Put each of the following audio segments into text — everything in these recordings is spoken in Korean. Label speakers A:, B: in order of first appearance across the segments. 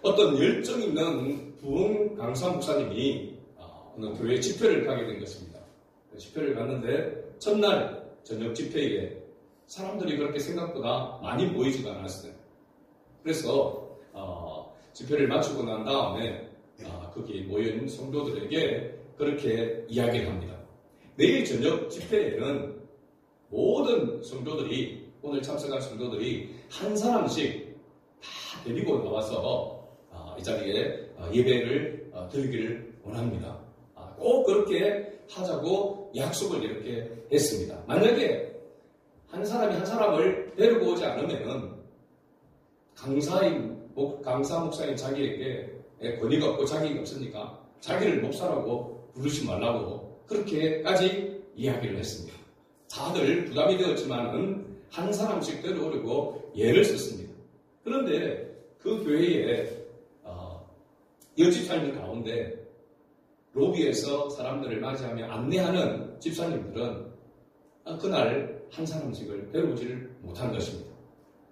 A: 어떤 열정 있는 부흥 강사 목사님이 어느 교회 집회를 가게 된 것입니다. 집회를 갔는데 첫날 저녁 집회에 사람들이 그렇게 생각보다 많이 모이지가 않았어요. 그래서 집회를 마치고 난 다음에 거기 모여있는 성도들에게 그렇게 이야기를 합니다. 내일 저녁 집회에는 모든 성도들이, 오늘 참석한 성도들이 한 사람씩 다 데리고 나와서 이 자리에 예배를 드리기를 원합니다. 꼭 그렇게 하자고 약속을 이렇게 했습니다. 만약에 한 사람이 한 사람을 데리고 오지 않으면은 강사 목사인 자기에게 권위가 없고 자격이 없으니까 자기를 목사라고 부르지 말라고 그렇게까지 이야기를 했습니다. 다들 부담이 되었지만은 한 사람씩 데려오려고 예를 썼습니다. 그런데 그 교회에 여집사님들 가운데 로비에서 사람들을 맞이하며 안내하는 집사님들은 그날 한 사람씩을 데려오지를 못한 것입니다.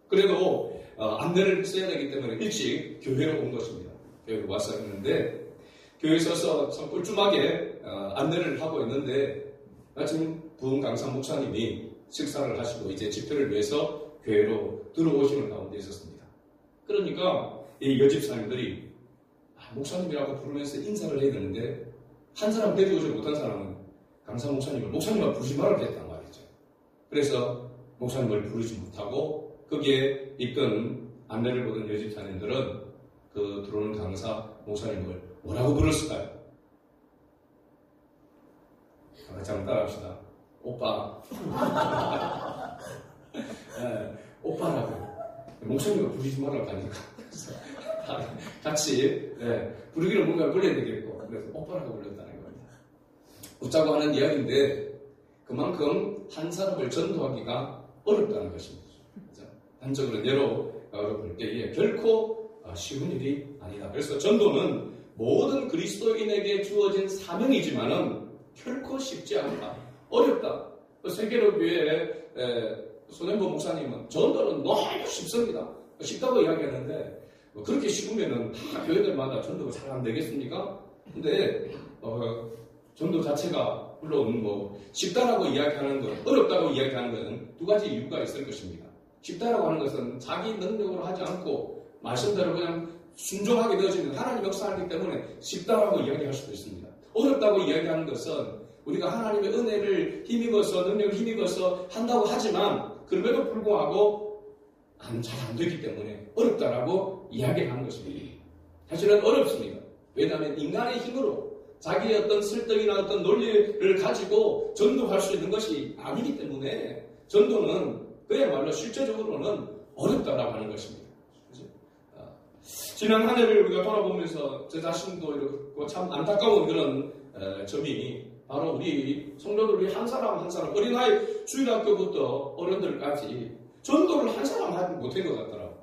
A: 그래도 안내를 써야 되기 때문에 일찍 교회로 온 것입니다. 교회로 와서 있는데 교회에 서서 참 꿀쭉하게 안내를 하고 있는데 마침 부흥 강사 목사님이 식사를 하시고 이제 집회를 위해서 교회로 들어오시는 가운데 있었습니다. 그러니까 이 여집사님들이 목사님이라고 부르면서 인사를 해야 되는데 한 사람 데려오지 못한 사람은 강사 목사님을 목사님만 부르지 말아야 됐단 말이죠. 그래서 목사님을 부르지 못하고 거기에 있던 안내를 보던 여집사님들은 그 들어오는 강사 목사님을 뭐라고 부르었을까요? 같이 한번 따라합시다. 오빠. 네, 오빠라고. 목사님을 부르지 말라고 하니까. 같이 부르기를 뭔가 불러야 되겠고 그래서 오빠라고 불렀다는 겁니다. 웃자고 하는 이야기인데 그만큼 한 사람을 전도하기가 어렵다는 것입니다. 단적으로 예로 볼 때에 결코 쉬운 일이 아니다. 그래서 전도는 모든 그리스도인에게 주어진 사명이지만은 결코 쉽지 않다. 어렵다. 세계로교회 손현보 목사님은 전도는 너무 쉽습니다. 쉽다고 이야기하는데 그렇게 쉬우면은 다 교회들마다 전도가 잘 안 되겠습니까? 근데 전도 자체가 물론 쉽다라고 이야기하는 것, 어렵다고 이야기하는 것은 두 가지 이유가 있을 것입니다. 쉽다라고 하는 것은 자기 능력으로 하지 않고 말씀대로 그냥 순종하게 되어지는 하나님 역사하기 때문에 쉽다라고 이야기할 수도 있습니다. 어렵다고 이야기하는 것은 우리가 하나님의 은혜를 힘입어서 능력을 힘입어서 한다고 하지만 그럼에도 불구하고 잘 안 되기 때문에 어렵다라고 이야기하는 것입니다. 사실은 어렵습니다. 왜냐하면 인간의 힘으로 자기의 어떤 설득이나 어떤 논리를 가지고 전도할 수 있는 것이 아니기 때문에 전도는 그야말로 실제적으로는 어렵다라고 하는 것입니다. 지난 한 해를 우리가 돌아보면서 제 자신도 이렇게 참 안타까운 그런 점이 바로 우리 성도들이 한 사람 한 사람 어린아이 주일학교부터 어른들까지 전도를 한 사람 하지 못한 것 같더라고요.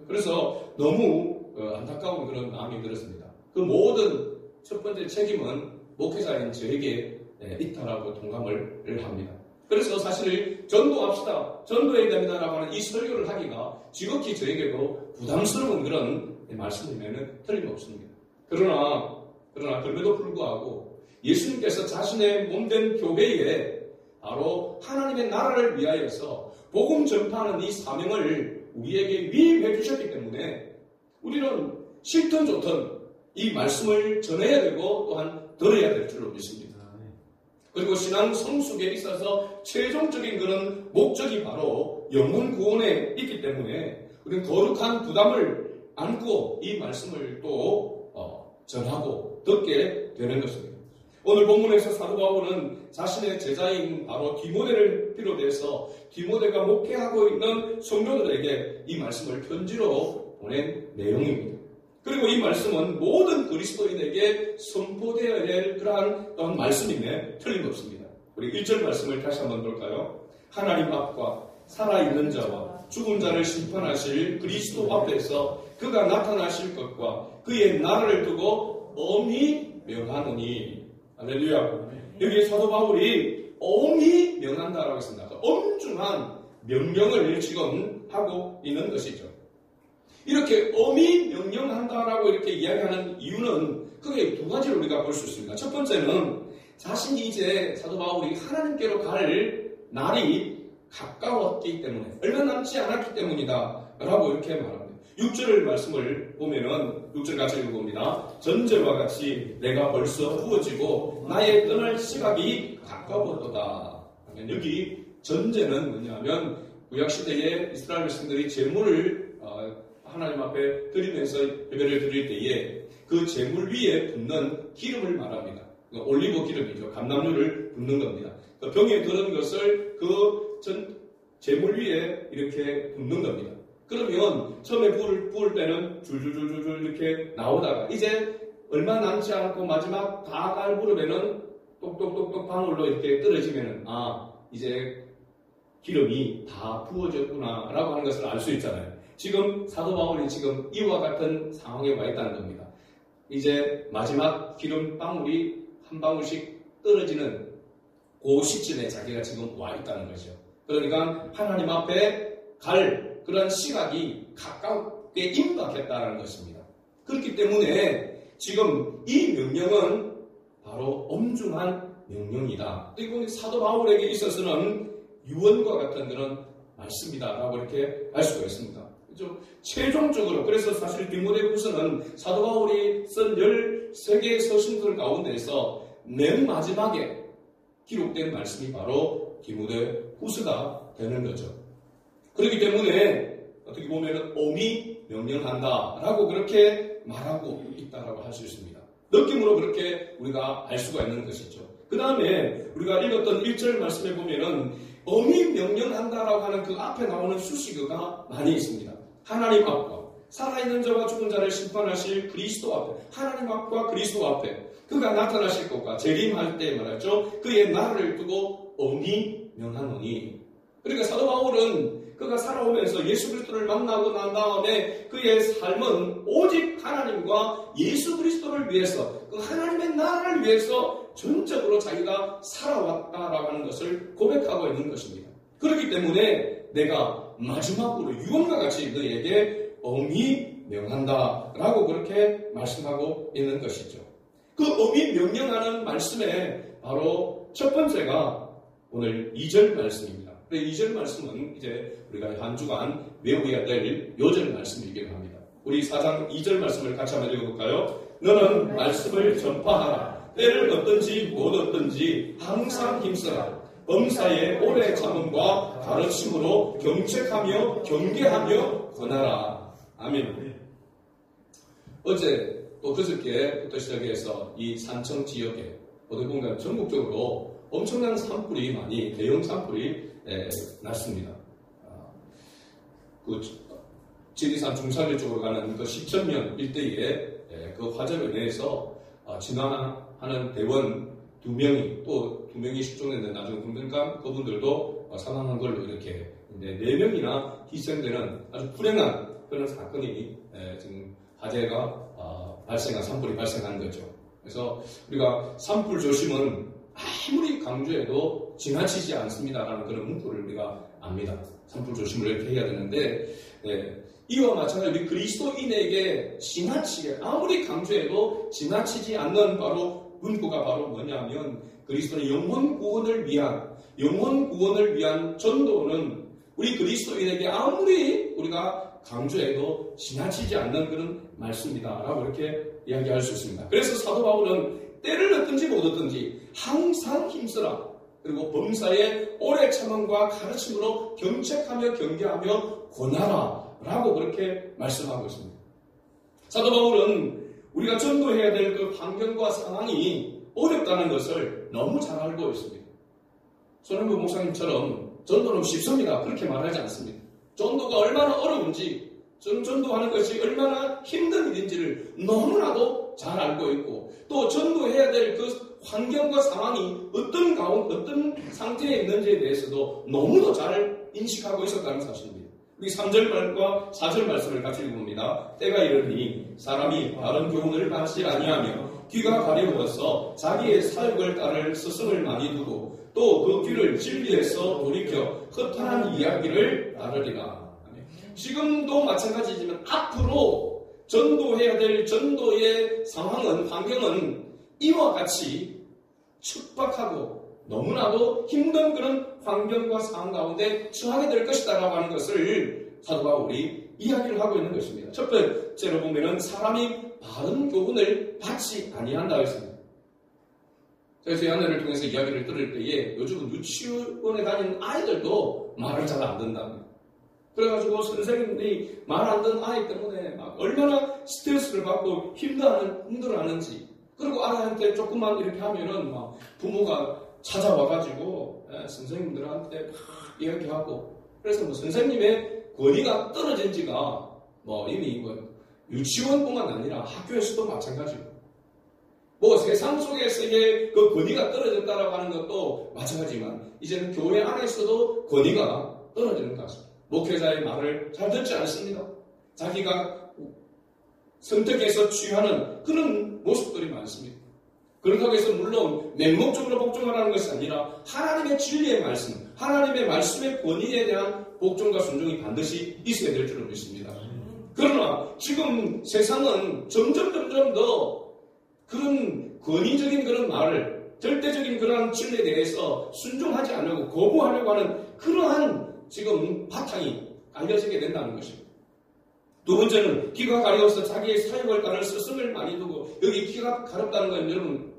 A: 그래서 너무 안타까운 그런 마음이 들었습니다. 그 모든 첫 번째 책임은 목회자인 저에게 있다라고 동감을 합니다. 그래서 사실 전도합시다, 전도해야 됩니다라고 하는 이 설교를 하기가 지극히 저에게도 부담스러운 그런 말씀이면 틀림없습니다. 그러나 그럼에도 불구하고 예수님께서 자신의 몸된 교회에 바로 하나님의 나라를 위하여서 복음 전파하는 이 사명을 우리에게 위임해 주셨기 때문에 우리는 싫든 좋든 이 말씀을 전해야 되고 또한 들어야 될 줄로 믿습니다. 그리고 신앙 성숙에 있어서 최종적인 그런 목적이 바로 영혼 구원에 있기 때문에 우리는 거룩한 부담을 안고 이 말씀을 또 전하고 듣게 되는 것입니다. 오늘 본문에서 사도 바울은 자신의 제자인 바로 디모데를 비롯해서 디모데가 목회하고 있는 성도들에게 이 말씀을 편지로 보낸 내용입니다. 그리고 이 말씀은 모든 그리스도인에게 선포되어야 할 그러한 말씀임에 틀림없습니다. 우리 1절 말씀을 다시 한번 볼까요? 하나님 앞과 살아있는 자와 죽은 자를 심판하실 그리스도 앞에서 그가 나타나실 것과 그의 나라를 두고 엄히 명하노니. 할렐루야. 여기 사도 바울이 엄히 명한다라고 했습니다. 엄중한 명령을 지금 하고 있는 것이죠. 이렇게 엄히 명령한다라고 이렇게 이야기하는 이유는 크게 두 가지로 우리가 볼 수 있습니다. 첫 번째는 자신이 이제 사도 바울이 하나님께로 갈 날이 가까웠기 때문에, 얼마 남지 않았기 때문이다 라고 이렇게 말합니다. 6절 말씀을 보면은 6절 같이 읽어봅니다. 전제와 같이 내가 벌써 부어지고 나의 떠날 시각이 가까웠도다. 여기 전제는 뭐냐면 구약시대에 이스라엘 백성들이 제물을 하나님 앞에 드리면서 예배를 드릴 때에 그 제물 위에 붓는 기름을 말합니다. 올리브 기름이죠. 감람유를 붓는 겁니다. 그 병에 들은 것을 그 제물 위에 이렇게 붓는 겁니다. 그러면 처음에 부을 때는 줄줄줄줄 이렇게 나오다가 이제 얼마 남지 않고 마지막 다 갈 무렵에는 똑똑똑똑 방울로 이렇게 떨어지면은 이제 기름이 다 부어졌구나 라고 하는 것을 알 수 있잖아요. 지금 사도 바울이 지금 이와 같은 상황에 와 있다는 겁니다. 이제 마지막 기름 방울이 한 방울씩 떨어지는 그 시점에 자기가 지금 와 있다는 거죠. 그러니까 하나님 앞에 갈 그런 시각이 가깝게 임박했다는 것입니다. 그렇기 때문에 지금 이 명령은 바로 엄중한 명령이다. 그리고 사도 바울에게 있어서는 유언과 같은 그런 말씀이다라고 이렇게 알 수가 있습니다. 그렇죠? 최종적으로 그래서 사실 디모데후서는 사도 바울이 쓴 13개의 서신들 가운데서 맨 마지막에 기록된 말씀이 바로 디모데후서가 되는 거죠. 그렇기 때문에 어떻게 보면 엄히 명령한다라고 그렇게 말하고 있다라고 할 수 있습니다. 느낌으로 그렇게 우리가 알 수가 있는 것이죠. 그 다음에 우리가 읽었던 1절 말씀에 보면은 엄히 명령한다라고 하는 그 앞에 나오는 수식어가 많이 있습니다. 하나님 앞과 살아있는 자와 죽은 자를 심판하실 그리스도 앞에, 하나님 앞과 그리스도 앞에 그가 나타나실 것과 재림할 때 말하죠. 그의 나라를 두고 엄히 명하노니. 그러니까 사도 바울은 그가 살아오면서 예수 그리스도를 만나고 난 다음에 그의 삶은 오직 하나님과 예수 그리스도를 위해서, 그 하나님의 나라를 위해서 전적으로 자기가 살아왔다라고 하는 것을 고백하고 있는 것입니다. 그렇기 때문에 내가 마지막으로 유언과 같이 너에게 엄히 명한다라고 그렇게 말씀하고 있는 것이죠. 그 엄히 명령하는 말씀에 바로 첫 번째가 오늘 2절 말씀입니다. 2절 말씀은 이제 우리가 한 주간 외워야 될 요절 말씀이기도 합니다. 우리 4장 2절 말씀을 같이 한번 읽어볼까요? 너는 말씀을 전파하라. 때를 얻든지 못 얻든지 항상 힘써라. 범사에 오래 참음과 가르침으로 경책하며 경계하며 권하라. 아멘. 어제 또 그저께부터 시작해서 이 산청 지역에 어떻게 보면 전국적으로 엄청난 산불이 많이, 대형 산불이 났습니다. 그 지리산 중산리 쪽으로 가는 그 시천면 일대에 그 화재로 인해서 진화하는 대원 2명이 또 2명이 실종했는데 나중에 그러니까 그분들도 사망한 걸로 이렇게 4명이나 희생되는 아주 불행한 그런 사건이 지금 화재가 산불이 발생한 거죠. 그래서 우리가 산불 조심은 아무리 강조해도 지나치지 않습니다라는 그런 문구를 우리가 압니다. 산불 조심을 이렇게 해야 되는데 이와 마찬가지로 우리 그리스도인에게 지나치게 아무리 강조해도 지나치지 않는 바로 문구가 바로 뭐냐면 그리스도의 영혼 구원을 위한 전도는 우리 그리스도인에게 아무리 우리가 강조해도 지나치지 않는 그런 말씀이다라고 이렇게 이야기할 수 있습니다. 그래서 사도 바울은 때를 얻든지 못 얻든지 항상 힘쓰라. 그리고 범사에 오래 참음과 가르침으로 경책하며 경계하며 권하라 라고 그렇게 말씀하고 있습니다. 사도 바울은 우리가 전도해야 될 그 환경과 상황이 어렵다는 것을 너무 잘 알고 있습니다. 손흥부 목사님처럼 전도는 쉽습니다. 그렇게 말하지 않습니다. 전도가 얼마나 어려운지, 전도하는 것이 얼마나 힘든 일인지를 너무나도 잘 알고 있고, 또 전도해야 될 그 환경과 상황이 어떤 상태에 있는지에 대해서도 너무도 잘 인식하고 있었다는 사실입니다. 우리 3절과 4절 말씀을 같이 읽어봅니다. 때가 이르니 사람이 바른 교훈을 받지 아니하며 귀가 가려워서 자기의 사욕을 따를 스승을 많이 두고 또 그 귀를 진리에서 돌이켜 허탄한 이야기를 따르리라. 지금도 마찬가지지만 앞으로 전도해야 될 전도의 상황은, 환경은 이와 같이 척박하고 너무나도 힘든 그런 환경과 상황 가운데 처하게 될 것이다라고 하는 것을 사도 바울이 이야기를 하고 있는 것입니다. 첫 번째로 보면은 사람이 바른 교훈을 받지 아니한다 했습니다. 제가 제 아내를 통해서 이야기를 들을 때에 요즘은 유치원에 다니는 아이들도 말을 잘 안 듣는답니다. 그래가지고 선생님들이 말 안 듣는 아이 때문에 막 얼마나 스트레스를 받고 힘들어하는지, 그리고 아이한테 조금만 이렇게 하면은 막 부모가 찾아와가지고 선생님들한테 막 이야기하고, 그래서 뭐 선생님의 권위가 떨어진 지가 뭐 이미 뭐 유치원뿐만 아니라 학교에서도 마찬가지고, 뭐 세상 속에서의 그 권위가 떨어졌다라고 하는 것도 마찬가지지만 이제는 교회 안에서도 권위가 떨어지는 것 같습니다. 목회자의 말을 잘 듣지 않습니다. 자기가 선택해서 취하는 그런 모습들이 많습니다. 그렇다고 해서 물론 맹목적으로 복종하라는 것이 아니라 하나님의 진리의 말씀, 하나님의 말씀의 권위에 대한 복종과 순종이 반드시 있어야 될 줄로 믿습니다. 그러나 지금 세상은 점점 더 그런 권위적인 그런 말을, 절대적인 그런 진리에 대해서 순종하지 않으려고 거부하려고 하는 그러한 지금 바탕이 알려지게 된다는 것입니다. 두 번째는 귀가 가려워서 자기의 사역을 따를 스승을 많이 두고, 여기 귀가 가렵다는 건 여러분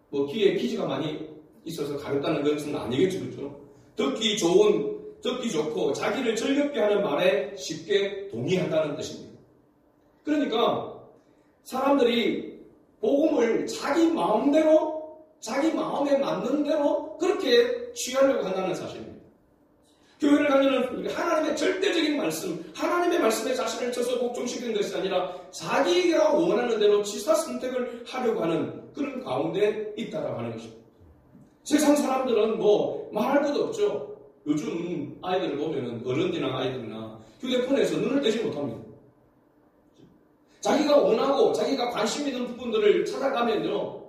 A: 뭐 귀에 기지가 많이 있어서 가렵다는 것은 아니겠죠, 그렇죠? 듣기 좋고 자기를 즐겁게 하는 말에 쉽게 동의한다는 뜻입니다. 그러니까 사람들이 복음을 자기 마음대로, 자기 마음에 맞는 대로 그렇게 취하려고 한다는 사실입니다. 교회를 가면은 하나님의 절대적인 말씀, 하나님의 말씀에 자신을 쳐서 복종시키는 것이 아니라 자기가 원하는 대로 취사 선택을 하려고 하는 그런 가운데 있다라고 하는 것입니다. 세상 사람들은 뭐 말할 것도 없죠. 요즘 아이들을 보면은 어른이나 아이들이나 휴대폰에서 눈을 떼지 못합니다. 자기가 원하고 자기가 관심 있는 부분들을 찾아가면요,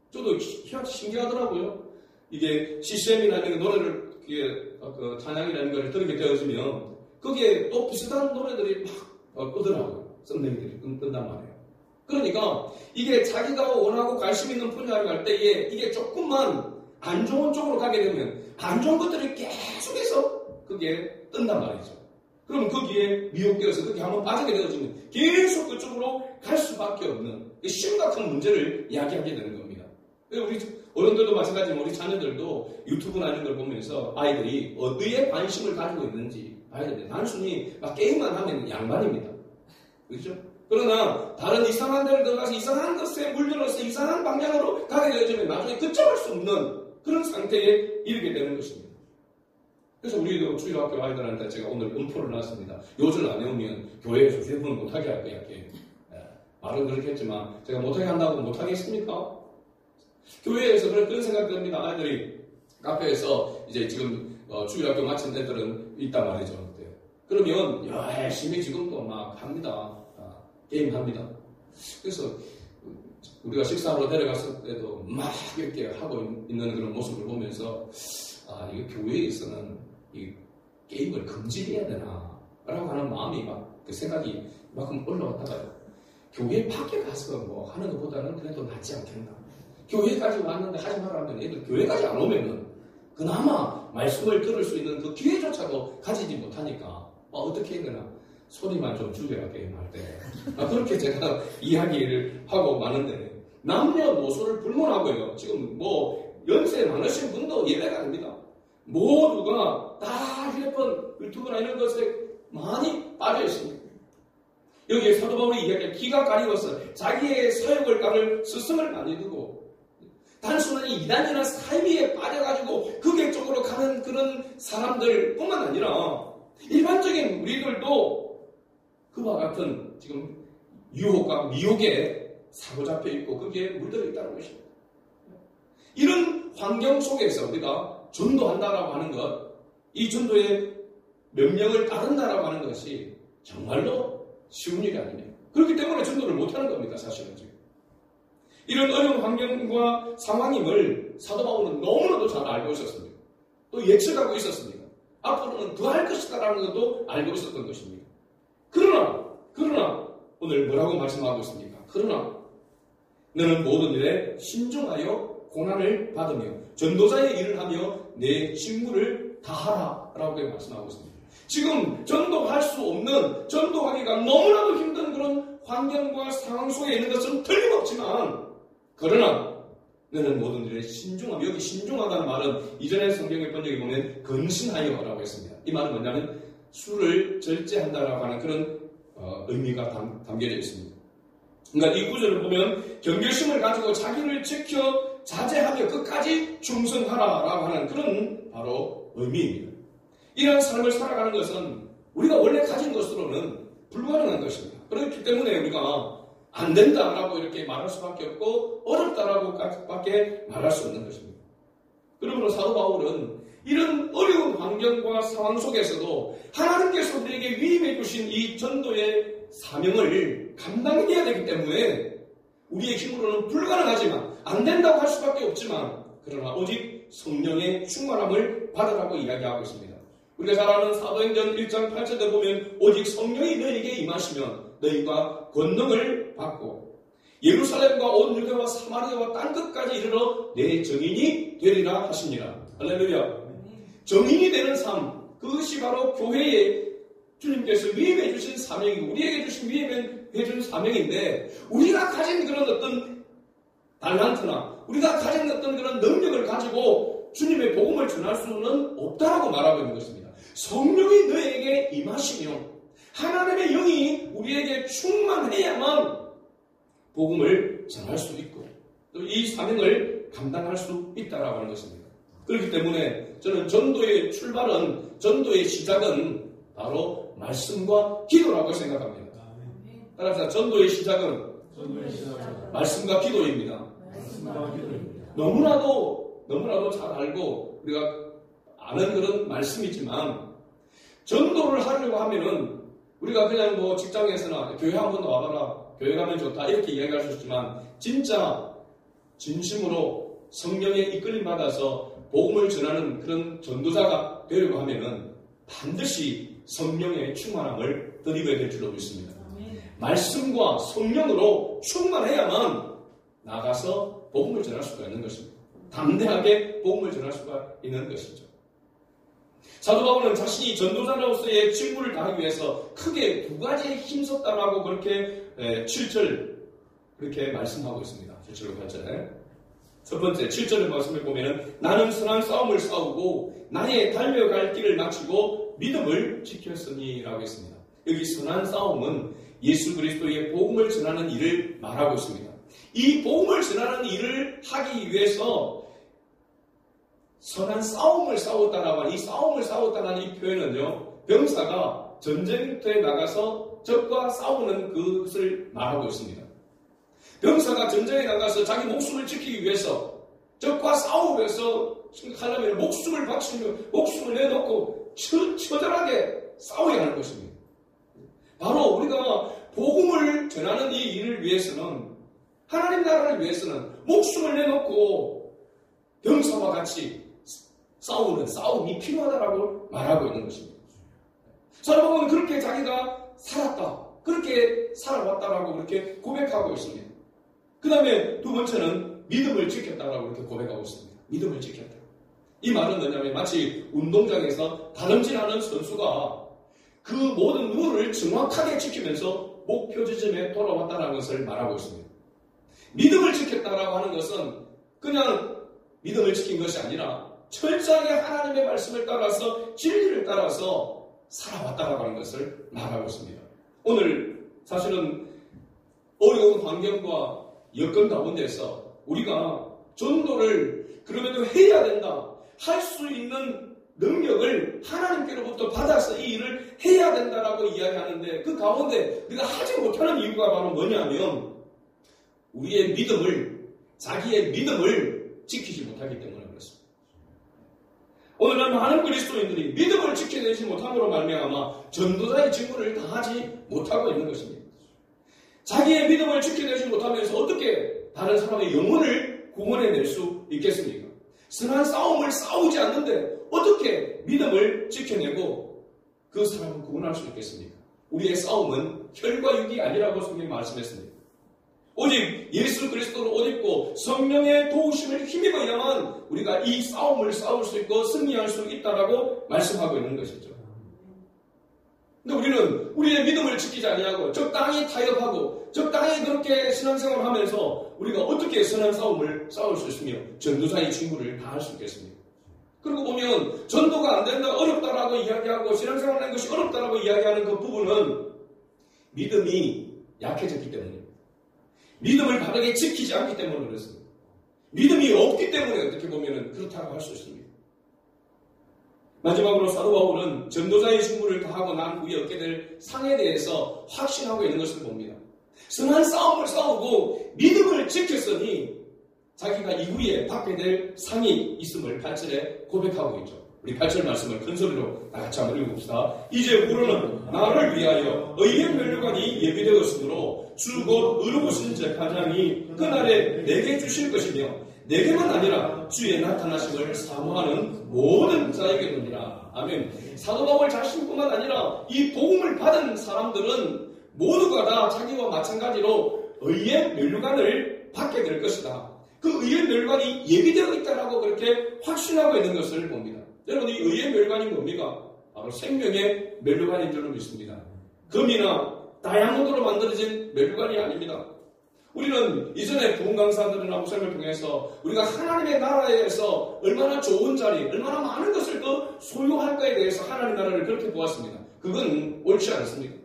A: 저도 신기하더라고요. 이게 CCM이나 이런 노래를, 그 찬양이라는 걸 들게 되어지면 거기에 또 비슷한 노래들이 막 뜨더라고요. 썸네일들이 뜬단 말이에요. 그러니까 이게 자기가 원하고 관심 있는 분야를 갈 때에 이게 조금만 안 좋은 쪽으로 가게 되면 안 좋은 것들이 계속해서 그게 뜬단 말이죠. 그럼 거기에 미혹되어서 그렇게 한번 빠지게 되어지면 계속 그쪽으로 갈 수밖에 없는 심각한 문제를 이야기하게 되는 겁니다. 우리 어른들도 마찬가지지만 우리 자녀들도 유튜브나 이런 걸 보면서 아이들이 어디에 관심을 가지고 있는지 봐야 됩니다. 단순히 막 게임만 하면 양반입니다. 그렇죠? 그러나 다른 이상한 데를 들어가서 이상한 것에 물들어서 이상한 방향으로 가게 되어지면 나중에 끄잡을 수 없는 그런 상태에 이르게 되는 것입니다. 그래서 우리도 주일학교 아이들한테 제가 오늘 음포를 놨습니다. 요절 안 해오면 교회에서 세분을 못하게 할 거야. 말은 그렇게 했지만 제가 못하게 한다고 못하겠습니까? 교회에서 그런 생각이 듭니다. 아이들이 카페에서 이제 지금 주일학교 마친 애들은 있단 말이죠. 그러면 열심히 지금도 막 합니다. 게임 합니다. 그래서 우리가 식사하러 내려갔을 때도 막 이렇게 하고 있는 그런 모습을 보면서 이거 교회에서는 이 게임을 금지해야 되나 라고 하는 마음이 막 그 생각이 만큼 올라왔다가요. 교회 밖에 가서 뭐 하는 것보다는 그래도 낫지 않겠나. 교회까지 왔는데 하지 말라면 애들 교회까지 안 오면은 그나마 말씀을 들을 수 있는 그 기회조차도 가지지 못하니까 어떻게 해야 되나. 소리만 좀 줄여야 게임할 때. 그렇게 제가 이야기를 하고 마는데 남녀노소를 불문하고요. 지금 뭐 연세 많으신 분도 예외가 아닙니다. 모두가 다 휴대폰, 유튜브나 이런 것에 많이 빠져 있습니다. 여기에 사도 바울이 이야기할 기가 가리워서 자기의 사역을 따를 스승을 많이 두고 단순히 이단이나 사이비에 빠져가지고 극액적으로 가는 그런 사람들 뿐만 아니라 일반적인 우리들도 그와 같은 지금 유혹과 미혹에 사로잡혀 있고 거기에 물들어 있다는 것입니다. 이런 환경 속에서 우리가 전도한다라고 하는 것, 이 전도의 명령을 따른다라고 하는 것이 정말로 쉬운 일이 아닙니다. 그렇기 때문에 전도를 못하는 겁니다. 사실은 지금. 이런 어려운 환경과 상황임을 사도 바울은 너무나도 잘 알고 있었습니다. 또 예측하고 있었습니다. 앞으로는 더 할 것이다라는 것도 알고 있었던 것입니다. 그러나 오늘 뭐라고 말씀하고 있습니까? 그러나 너는 모든 일에 신중하여 고난을 받으며 전도자의 일을 하며 내 직무를 다하라 라고 말씀하고 있습니다. 지금 전도할 수 없는, 전도하기가 너무나도 힘든 그런 환경과 상황 속에 있는 것은 틀림없지만, 그러나 너는 모든 일에 신중하며, 여기 신중하다는 말은 이전에 성경의 번역에 보면 근신하여 라고 했습니다. 이 말은 뭐냐면 술을 절제한다라고 하는 그런 의미가 담겨져 있습니다. 그러니까 이 구절을 보면 경계심을 가지고 자기를 지켜 자제하며 끝까지 충성하라라고 하는 그런 바로 의미입니다. 이러한 삶을 살아가는 것은 우리가 원래 가진 것으로는 불가능한 것입니다. 그렇기 때문에 우리가 안 된다라고 이렇게 말할 수밖에 없고 어렵다라고 밖에 말할 수 없는 것입니다. 그러므로 사도 바울은 이런 어려운 환경과 상황 속에서도 하나님께서 우리에게 위임해 주신 이 전도의 사명을 감당해야 되기 때문에 우리의 힘으로는 불가능하지만 안 된다고 할 수밖에 없지만 그러나 오직 성령의 충만함을 받으라고 이야기하고 있습니다. 우리가 잘 아는 사도행전 1장 8절에 보면 오직 성령이 너희에게 임하시면 너희가 권능을 받고 예루살렘과 온 유대와 사마리아와 땅끝까지 이르러 내 증인이 되리라 하시니라. 할렐루야. 증인이 되는 삶, 그것이 바로 교회에 주님께서 위임해 주신 사명이고 우리에게 위임해 주신 사명인데 우리가 가진 그런 어떤 달란트나 우리가 가진 어떤 그런 능력을 가지고 주님의 복음을 전할 수는 없다라고 말하고 있는 것입니다. 성령이 너에게 임하시며 하나님의 영이 우리에게 충만해야만 복음을 전할 수 있고 또 이 사명을 감당할 수 있다라고 하는 것입니다. 그렇기 때문에 저는 전도의 출발은, 전도의 시작은 바로 말씀과 기도라고 생각합니다. 따라서 전도의 시작은 말씀과 기도입니다. 너무나도 잘 알고 우리가 아는 그런 말씀이지만 전도를 하려고 하면은 우리가 그냥 뭐 직장에서나 교회 한번 와봐라, 교회 가면 좋다 이렇게 이야기할 수 있지만 진짜 진심으로 성령의 이끌림 받아서 복음을 전하는 그런 전도자가 되려고 하면은 반드시 성령의 충만함을 드리게 될 줄로 믿습니다. 말씀과 성령으로 충만해야만 나가서 복음을 전할 수가 있는 것입니다. 담대하게 복음을 전할 수가 있는 것이죠. 사도 바울은 자신이 전도자로서의 직무를 다하기 위해서 크게 두 가지에 힘썼다라고 그렇게 7절 그렇게 말씀하고 있습니다. 7절로 8절에. 첫 번째 7절의 말씀을 보면 나는 선한 싸움을 싸우고 나의 달려갈 길을 마치고 믿음을 지켰으니 라고 했습니다. 여기 선한 싸움은 예수 그리스도의 복음을 전하는 일을 말하고 있습니다. 이 복음을 전하는 일을 하기 위해서 선한 싸움을 싸웠다라고 하는 이 싸움을 싸웠다는 이 표현은요, 병사가 전쟁터에 나가서 적과 싸우는 그것을 말하고 있습니다. 병사가 전쟁에 나가서 자기 목숨을 지키기 위해서 적과 싸우기 위해서 하려면 목숨을 바치며 목숨을 내놓고 처절하게 싸워야 하는 것입니다. 바로 우리가 복음을 전하는 이 일을 위해서는 하나님 나라를 위해서는 목숨을 내놓고 병사와 같이 싸우는 싸움이 필요하다라고 말하고 있는 것입니다. 사도 바울은 그렇게 자기가 살았다, 그렇게 살아왔다라고 그렇게 고백하고 있습니다. 그 다음에 두 번째는 믿음을 지켰다라고 그렇게 고백하고 있습니다. 믿음을 지켰다. 이 말은 뭐냐면 마치 운동장에서 다름질하는 선수가 그 모든 룰을 정확하게 지키면서 목표 지점에 돌아왔다는 것을 말하고 있습니다. 믿음을 지켰다라고 하는 것은 그냥 믿음을 지킨 것이 아니라 철저하게 하나님의 말씀을 따라서 진리를 따라서 살아왔다라고 하는 것을 말하고 있습니다. 오늘 사실은 어려운 환경과 여건 가운데서 우리가 전도를 그럼에도 해야 된다, 할 수 있는 능력을 하나님께로부터 받아서 이 일을 해야 된다라고 이야기하는데 그 가운데 우리가 하지 못하는 이유가 바로 뭐냐면 우리의 믿음을, 자기의 믿음을 지키지 못하기 때문에 그렇습니다. 오늘날 많은 그리스도인들이 믿음을 지켜내지 못함으로 말미암아 전도자의 직무를 다하지 못하고 있는 것입니다. 자기의 믿음을 지켜내지 못하면서 어떻게 다른 사람의 영혼을 구원해낼 수 있겠습니까? 선한 싸움을 싸우지 않는데 어떻게 믿음을 지켜내고 그 사람을 구원할 수 있겠습니까? 우리의 싸움은 혈과 육이 아니라고 성경이 말씀했습니다. 오직 예수 그리스도를 옷 입고 성령의 도우심을 힘입어야만 우리가 이 싸움을 싸울 수 있고 승리할 수 있다라고 말씀하고 있는 것이죠. 근데 우리는 우리의 믿음을 지키지 아니하고 적당히 타협하고 적당히 그렇게 신앙생활을 하면서 우리가 어떻게 선한 싸움을 싸울 수 있으며 전도자의 직무를 다할 수 있겠습니까? 그리고 보면 전도가 안 된다, 어렵다라고 이야기하고 신앙생활하는 것이 어렵다라고 이야기하는 그 부분은 믿음이 약해졌기 때문입니다. 믿음을 바르게 지키지 않기 때문에 그렇습니다. 믿음이 없기 때문에 어떻게 보면 그렇다고 할 수 있습니다. 마지막으로 사도 바울은 전도자의 직무를 다하고 난 후에 얻게 될 상에 대해서 확신하고 있는 것을 봅니다. 선한 싸움을 싸우고 믿음을 지켰으니 자기가 이후에 받게 될 상이 있음을 8절에 고백하고 있죠. 우리 8절 말씀을 큰 소리로 같이 한번 읽어봅시다. 이제 우로는 나를 위하여 의의 면류관이 예비되었으므로 주 곧 의로우신 재판장이 그날에 내게 주실 것이며 내게만 아니라 주의 나타나심을 사모하는 모든 자에게는이라. 아멘. 사도 바울 자신뿐만 아니라 이 복음을 받은 사람들은 모두가 다 자기와 마찬가지로 의의 면류관을 받게 될 것이다. 그 의의 면류관이 예비되어 있다라고 그렇게 확신하고 있는 것을 봅니다. 여러분, 이 의의 면류관이 뭡니까? 바로 생명의 면류관인 줄로 믿습니다. 금이나 다이아몬드로 만들어진 면류관이 아닙니다. 우리는 이전에 부흥 강사들이나 목사님을 통해서 우리가 하나님의 나라에서 얼마나 좋은 자리, 얼마나 많은 것을 더 소유할까에 대해서 하나님의 나라를 그렇게 보았습니다. 그건 옳지 않습니다.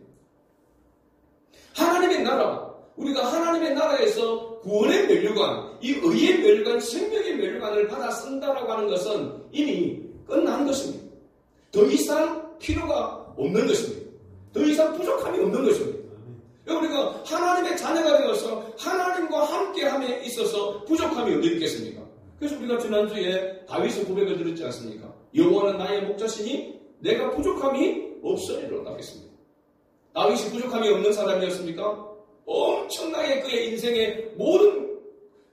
A: 하나님의 나라, 우리가 하나님의 나라에서 구원의 면류관, 이 의의 면류관, 생명의 면류관을 받아 쓴다라고 하는 것은 이미 끝난 것입니다. 더 이상 필요가 없는 것입니다. 더 이상 부족함이 없는 것입니다. 우리가 하나님의 자녀가 되어서 하나님과 함께함에 있어서 부족함이 어디 있겠습니까? 그래서 우리가 지난주에 다윗의 고백을 들었지 않습니까? 여호와는 나의 목자시니 내가 부족함이 없으리로다 했습니다. 다윗이 부족함이 없는 사람이었습니까? 엄청나게 그의 인생의 모든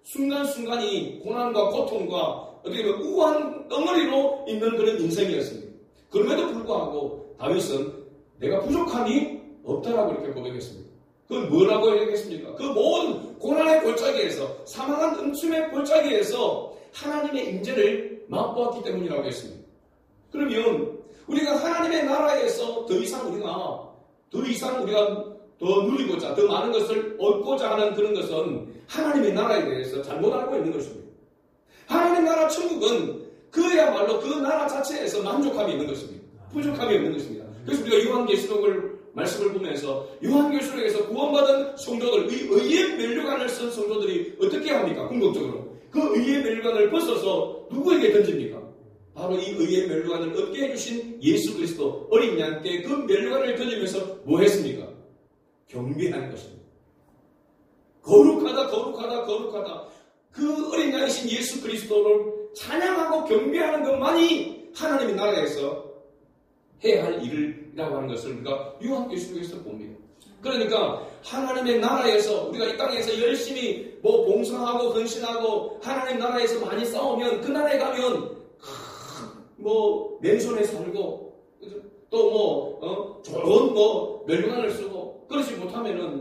A: 순간순간이 고난과 고통과 어떻게 보면 우한 덩어리로 있는 그런 인생이었습니다. 그럼에도 불구하고 다윗은 내가 부족함이 없다라고 이렇게 고백했습니다. 그건 뭐라고 얘기했습니까? 그 모든 고난의 골짜기에서, 사망한 음침의 골짜기에서 하나님의 임재를 맛보았기 때문이라고 했습니다. 그러면 우리가 하나님의 나라에서 더 이상 우리가 더 누리고자, 더 많은 것을 얻고자 하는 그런 것은 하나님의 나라에 대해서 잘못 알고 있는 것입니다. 하나님의 나라 천국은 그야말로 그 나라 자체에서 만족함이 있는 것입니다. 부족함이 없는 것입니다. 그래서 우리가 요한계시록을 말씀을 보면서 요한계시록에서 구원받은 성도들, 이 의의 면류관을 쓴 성도들이 어떻게 합니까? 궁극적으로 그 의의 면류관을 벗어서 누구에게 던집니까? 바로 이 의의 면류관을 얻게 해주신 예수 그리스도 어린 양께 그 면류관을 던지면서 뭐 했습니까? 경배하는 것입니다. 거룩하다, 거룩하다, 거룩하다. 그 어린 양이신 예수 그리스도를 찬양하고 경배하는 것만이 하나님의 나라에서 해야 할 일이라고 하는 것을 우리가 요한계시록에서 봅니다. 그러니까 하나님의 나라에서 우리가 이 땅에서 열심히 봉사하고 헌신하고 하나님 나라에서 많이 싸우면 그 나라에 가면 맨손에 살고 또 좋은 면류관을 쓰고 그러지 못하면은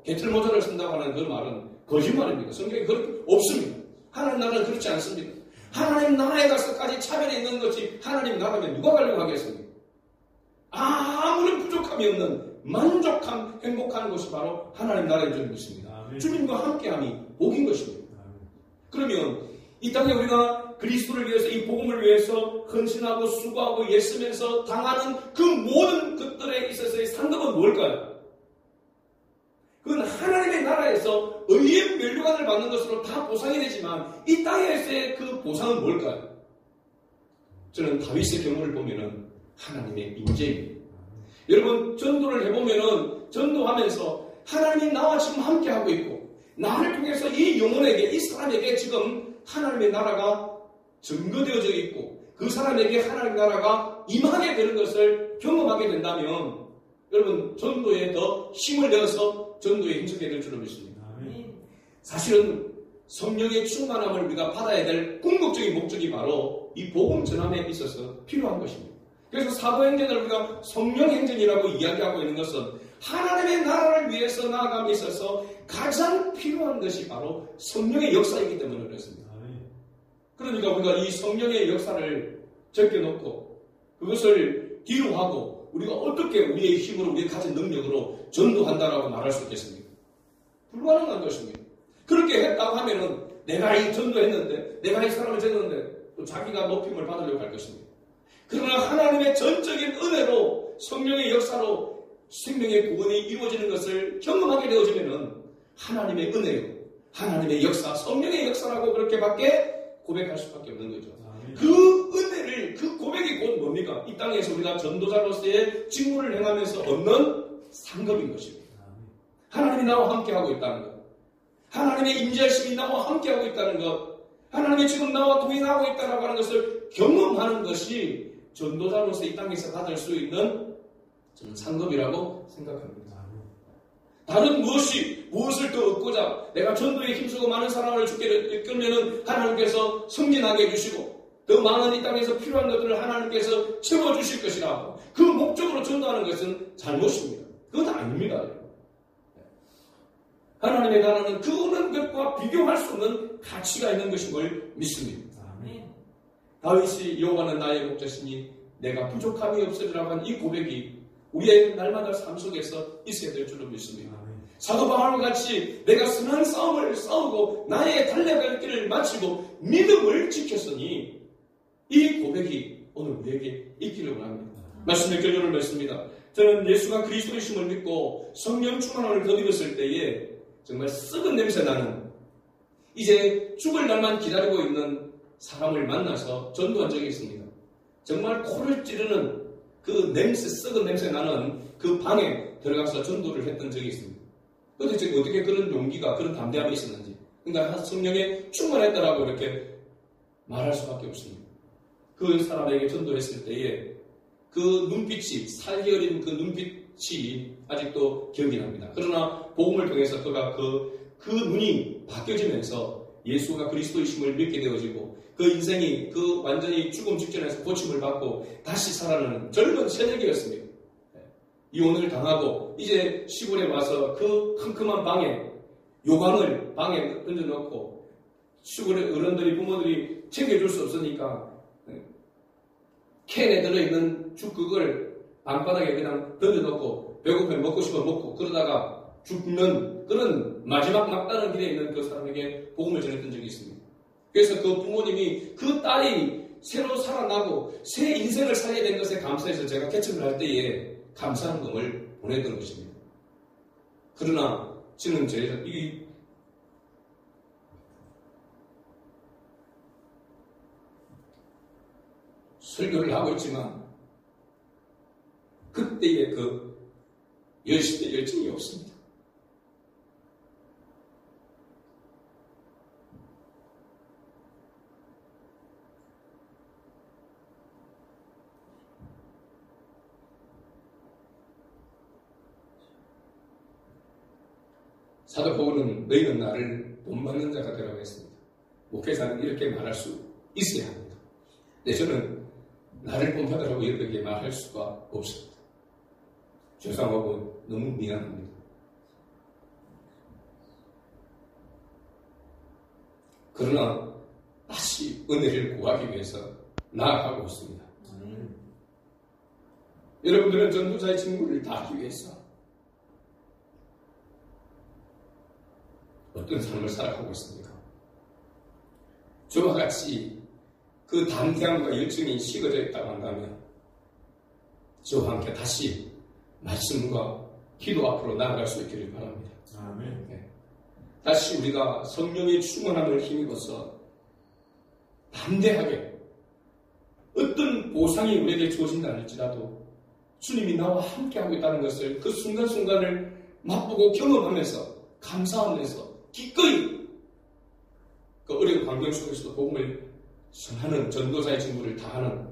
A: 개털모자를 쓴다고 하는 그 말은 거짓말입니다. 성경에 그렇게 없습니다. 하나님 나라는 그렇지 않습니다. 하나님 나라에 가서까지 차별해 있는 것이 하나님 나라면 누가 가려고 하겠습니까? 아무런 부족함이 없는 만족한 행복한 것이 바로 하나님 나라인 줄 믿습니다. 주님과 함께함이 복인 것입니다. 그러면 이 땅에 우리가 그리스도를 위해서 이 복음을 위해서 헌신하고 수고하고 애쓰면서 당하는 그 모든 것들에 있어서의 상급은 뭘까요? 그건 하나님의 나라에서 의의 면류관을 받는 것으로 다 보상이 되지만 이 땅에서의 그 보상은 뭘까요? 저는 다윗의 경우를 보면은 하나님의 임재입니다. 여러분 전도를 해보면은 전도하면서 하나님이 나와 지금 함께하고 있고 나를 통해서 이 영혼에게 이 사람에게 지금 하나님의 나라가 증거되어져 있고 그 사람에게 하나님의 나라가 임하게 되는 것을 경험하게 된다면 여러분 전도에 더 힘을 내어서 전도에 힘쓰게 될 줄로 믿습니다. 사실은 성령의 충만함을 우리가 받아야 될 궁극적인 목적이 바로 이 복음 전함에 있어서 필요한 것입니다. 그래서 사도행전을 우리가 성령행전이라고 이야기하고 있는 것은 하나님의 나라를 위해서 나아감에 있어서 가장 필요한 것이 바로 성령의 역사이기 때문에 그렇습니다. 그러니까 우리가 이 성령의 역사를 적혀놓고 그것을 뒤로 하고 우리가 어떻게 우리의 힘으로 우리의 가진 능력으로 전도한다라고 말할 수 있겠습니까? 불가능한 것입니다. 그렇게 했다고 하면은 내가 이 전도했는데 내가 이 사람을 쳤는데 또 자기가 높임을 받으려고 할 것입니다. 그러나 하나님의 전적인 은혜로 성령의 역사로 생명의 구원이 이루어지는 것을 경험하게 되어지면은 하나님의 은혜요, 하나님의 역사, 성령의 역사라고 그렇게밖에 고백할 수밖에 없는 거죠. 그 은혜를, 그 고백이 곧 뭡니까? 이 땅에서 우리가 전도자로서의 직무를 행하면서 얻는 상급인 것입니다. 하나님이 나와 함께하고 있다는 것, 하나님의 임재하심이 나와 함께하고 있다는 것, 하나님이 지금 나와 동행하고 있다고 하는 것을 경험하는 것이 전도자로서 이 땅에서 받을 수 있는 저는 상급이라고 생각합니다. 다른 무엇을 더 얻고자 내가 전도에 힘쓰고 많은 사람을 주께 이끌면은 하나님께서 승진하게 해주시고 더 많은 이 땅에서 필요한 것들을 하나님께서 채워주실 것이라 그 목적으로 전도하는 것은 잘못입니다. 그건 아닙니다. 하나님의 나라는 그 어느 것과 비교할 수 없는 가치가 있는 것인 걸 믿습니다. 다윗이 여호와는 나의 목자시니 내가 부족함이 없으리라고 한 이 고백이 우리의 날마다 삶 속에서 있어야 될 줄로 믿습니다. 사도 바울과 같이 내가 선한 싸움을 싸우고 나의 달려갈 길을 마치고 믿음을 지켰으니 이 고백이 오늘 우리에게 있기를 원합니다. 말씀의 결론을 맺습니다. 저는 예수가 그리스도이심을 믿고 성령 충만함을 덧입었을 때에 정말 썩은 냄새 나는 이제 죽을 날만 기다리고 있는 사람을 만나서 전도한 적이 있습니다. 정말 코를 찌르는 그 냄새, 썩은 냄새 나는 그 방에 들어가서 전도를 했던 적이 있습니다. 도대체 어떻게 그런 용기가, 그런 담대함이 있었는지. 그러니까 성령에 충만했다라고 이렇게 말할 수밖에 없습니다. 그 사람에게 전도했을 때에 그 눈빛이, 살기 어린 그 눈빛이 아직도 기억이 납니다. 그러나 복음을 통해서 그가 그 눈이 바뀌어지면서 예수가 그리스도이심을 믿게 되어지고 그 인생이 그 완전히 죽음 직전에서 고침을 받고 다시 살아나는 젊은 새내기였습니다. 이혼을 당하고 이제 시골에 와서 그 컴컴한 방에 요강을 방에 던져놓고 시골의 어른들이 부모들이 챙겨줄 수 없으니까 캔에 들어있는 죽국을 방바닥에 그냥 던져놓고 배고프면 먹고 싶어 먹고 그러다가 죽는 그런 마지막 막다른 길에 있는 그 사람에게 복음을 전했던 적이 있습니다. 그래서 그 부모님이 그 딸이 새로 살아나고 새 인생을 살게 된 것에 감사해서 제가 개척을 할 때에 감사한금을 보냈던 것입니다. 그러나 저는 이 설교를 하고 있지만 그때의 그 열정이 없습니다. 사도 바울은 너희는 나를 본받는 자가 되라고 했습니다. 목회자는 이렇게 말할 수 있어야 합니다. 근데 저는 나를 본받으라고 이렇게 말할 수가 없습니다. 죄송하고 너무 미안합니다. 그러나 다시 은혜를 구하기 위해서 나아가고 있습니다. 여러분들은 전도자의 직무를 다하기 위해서 어떤 삶을 살아가고 있습니까? 저와 같이 그 담대함과 열정이 식어져 있다고 한다면 저와 함께 다시 말씀과 기도 앞으로 나아갈 수 있기를 바랍니다.
B: 아멘.
A: 네. 다시 우리가 성령의 충만함을 힘입어서 담대하게 어떤 보상이 우리에게 주어진다 할지라도 주님이 나와 함께하고 있다는 것을 그 순간순간을 맛보고 경험하면서 감사하면서 기꺼이 그 어려운 환경 속에서도 복음을 전하는 전도자의 직무를 다하는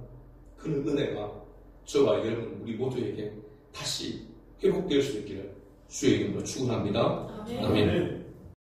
A: 그런 은혜가 저와 여러분 우리 모두에게 다시 회복될 수 있기를 주의 이름으로 축원합니다.
B: 아멘.